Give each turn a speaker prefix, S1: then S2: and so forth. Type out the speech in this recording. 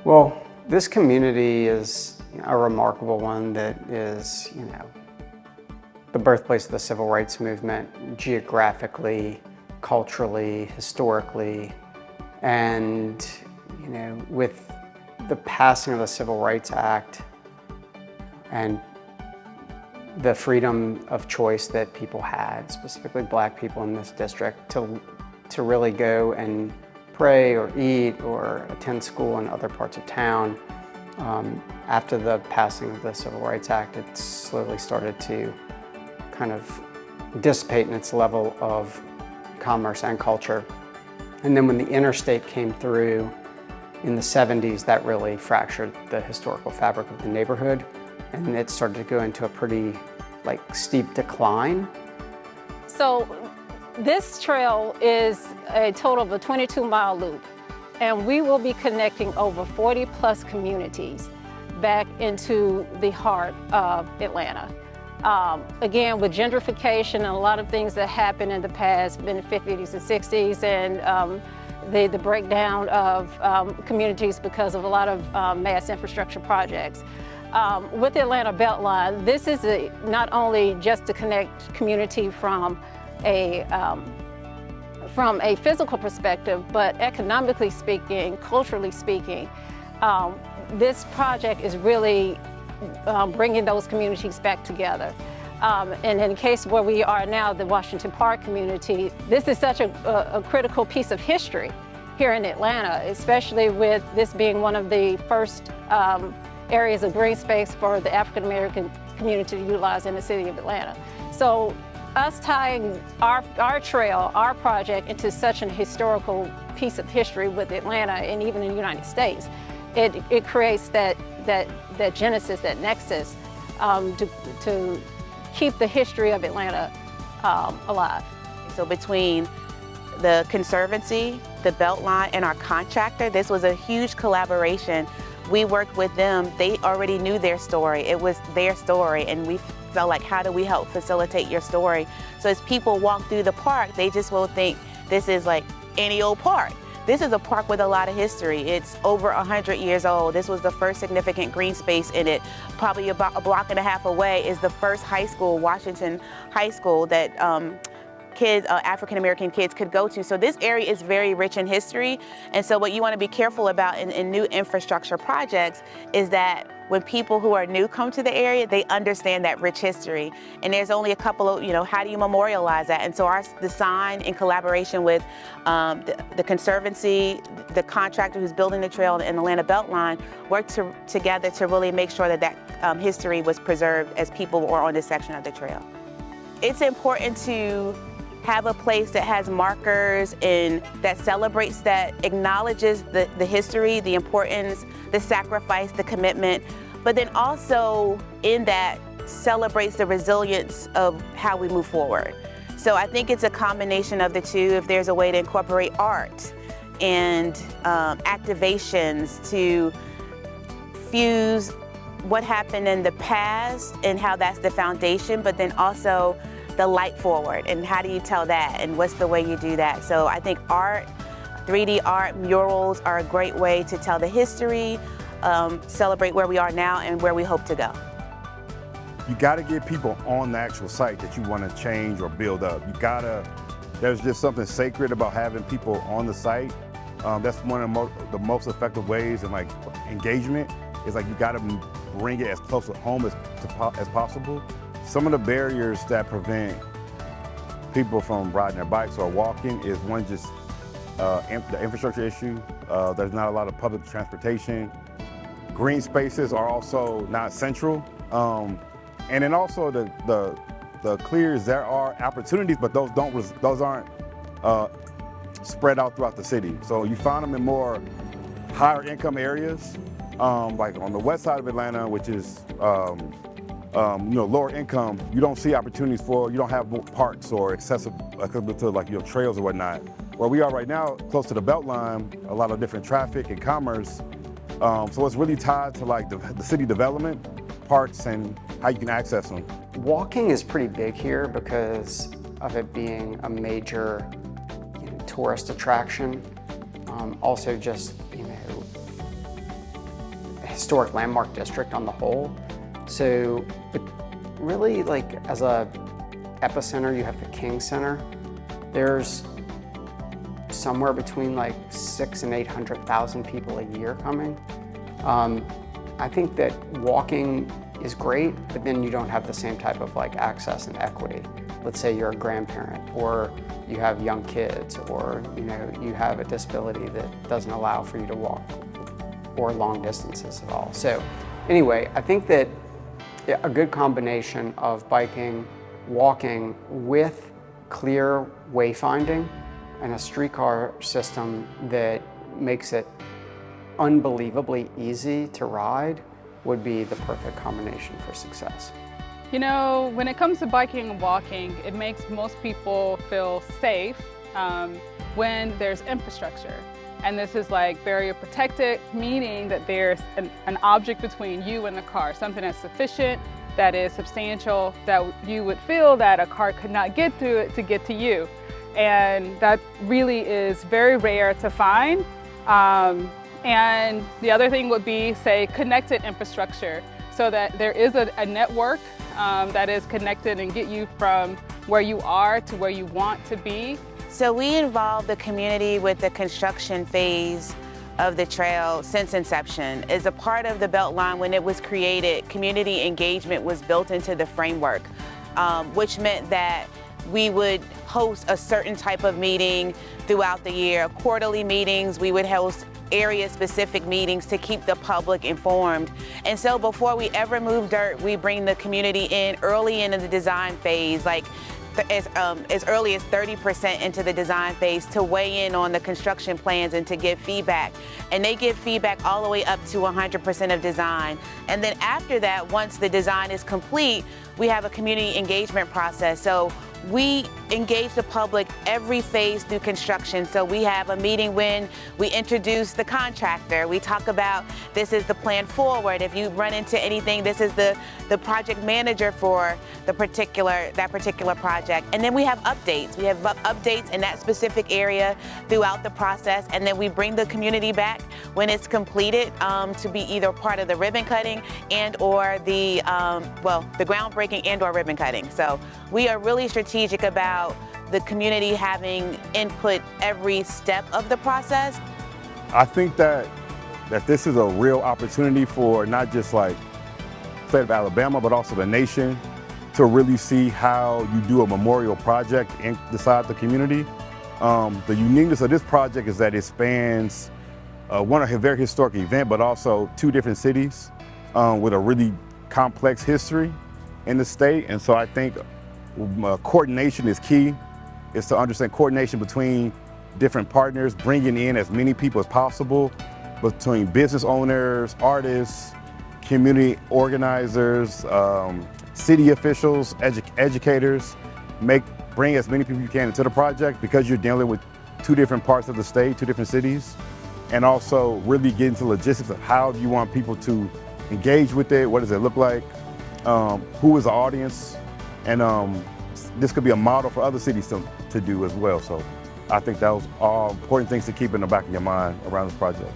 S1: Well, this community is a remarkable one that is, the birthplace of the civil rights movement, geographically, culturally, historically, and with the passing of the Civil Rights Act and the freedom of choice that people had, specifically Black people in this district, to really go and pray or eat or attend school in other parts of town. After the passing of the Civil Rights Act, it slowly started to kind of dissipate in its level of commerce and culture. And then when the interstate came through in the 70s, that really fractured the historical fabric of the neighborhood, and it started to go into a pretty steep decline.
S2: So this trail is a total of a 22-mile loop, and we will be connecting over 40 plus communities back into the heart of Atlanta. Again, with gentrification and a lot of things that happened in the past, in the 50s and 60s, and the breakdown of communities because of a lot of mass infrastructure projects. With the Atlanta Beltline, this is not only just to connect community from a physical perspective, but economically speaking, culturally speaking, this project is really bringing those communities back together. And in the case where we are now, the Washington Park community, this is such a critical piece of history here in Atlanta, especially with this being one of the first areas of green space for the African American community to utilize in the city of Atlanta. So us tying our trail, our project, into such an historical piece of history with Atlanta and even in the United States, it creates that genesis, that nexus to keep the history of Atlanta alive.
S3: So between the Conservancy, the Beltline, and our contractor, this was a huge collaboration. We worked with them. They already knew their story. It was their story, and we felt like, how do we help facilitate your story? So as people walk through the park, they just will think this is like any old park. This is a park with a lot of history. It's over 100 years old. This was the first significant green space in it. Probably about a block and a half away is the first high school, Washington High School, that kids, African American kids, could go to. So this area is very rich in history. And so what you want to be careful about in new infrastructure projects is that when people who are new come to the area, they understand that rich history. And there's only a couple of, how do you memorialize that? And so our design, in collaboration with the Conservancy, the contractor who's building the trail, and the Atlanta Beltline, worked together to really make sure that history was preserved as people were on this section of the trail. It's important to have a place that has markers and that celebrates, that acknowledges the history, the importance, the sacrifice, the commitment, but then also in that celebrates the resilience of how we move forward. So I think it's a combination of the two. If there's a way to incorporate art and activations to fuse what happened in the past and how that's the foundation, but then also the light forward, and how do you tell that, and what's the way you do that? So I think art, 3D art, murals are a great way to tell the history, celebrate where we are now and where we hope to go.
S4: You gotta get people on the actual site that you wanna change or build up. There's just something sacred about having people on the site. That's one of the most effective ways in engagement, is you gotta bring it as close to home as possible. Some of the barriers that prevent people from riding their bikes or walking is one, just the infrastructure issue. There's not a lot of public transportation. Green spaces are also not central. And then also the clears, there are opportunities, but those aren't spread out throughout the city. So you find them in more higher income areas, like on the west side of Atlanta, which is lower income. You don't see opportunities you don't have parks or accessible to trails or whatnot. Where we are right now, close to the Beltline, a lot of different traffic and commerce. So it's really tied to the city development, parks, and how you can access them.
S1: Walking is pretty big here because of it being a major tourist attraction. Also just historic landmark district on the whole. So it really, like, as a epicenter, you have the King Center. There's somewhere between like 600,000 and 800,000 people a year coming. I think that walking is great, but then you don't have the same type of like access and equity. Let's say you're a grandparent, or you have young kids, or you have a disability that doesn't allow for you to walk or long distances at all. So anyway, I think that a good combination of biking, walking with clear wayfinding and a streetcar system that makes it unbelievably easy to ride would be the perfect combination for success.
S5: You know, when it comes to biking and walking, it makes most people feel safe when there's infrastructure. And this is like barrier protected, meaning that there's an object between you and the car, something that's sufficient, that is substantial, that you would feel that a car could not get to it to get to you. And that really is very rare to find. And the other thing would be, say, connected infrastructure, so that there is a network that is connected and get you from where you are to where you want to be.
S3: So we involved the community with the construction phase of the trail since inception. As a part of the Beltline, when it was created, community engagement was built into the framework, which meant that we would host a certain type of meeting throughout the year. Quarterly meetings, we would host area-specific meetings to keep the public informed. And so before we ever move dirt, we bring the community in early into the design phase, like as early as 30% into the design phase, to weigh in on the construction plans and to give feedback. And they give feedback all the way up to 100% of design. And then after that, once the design is complete, we have a community engagement process. So we engage the public every phase through construction. So we have a meeting when we introduce the contractor. We talk about, this is the plan forward. If you run into anything, this is the project manager for that particular project. And then we have updates. We have updates in that specific area throughout the process. And then we bring the community back when it's completed to be either part of the ribbon cutting and or the groundbreaking and or ribbon cutting. So we are really strategic about the community having input every step of the process.
S4: I think that this is a real opportunity for not just like the state of Alabama, but also the nation, to really see how you do a memorial project inside the community. The uniqueness of this project is that it spans a very historic event, but also 2 different cities with a really complex history in the state. And so I think coordination is key. Is to understand coordination between different partners, bringing in as many people as possible, between business owners, artists, community organizers, city officials, educators. Bring as many people you can into the project, because you're dealing with 2 different parts of the state, 2 different cities, and also really get into logistics of how do you want people to engage with it, what does it look like, who is the audience, and this could be a model for other cities to do as well. So I think those are all important things to keep in the back of your mind around this project.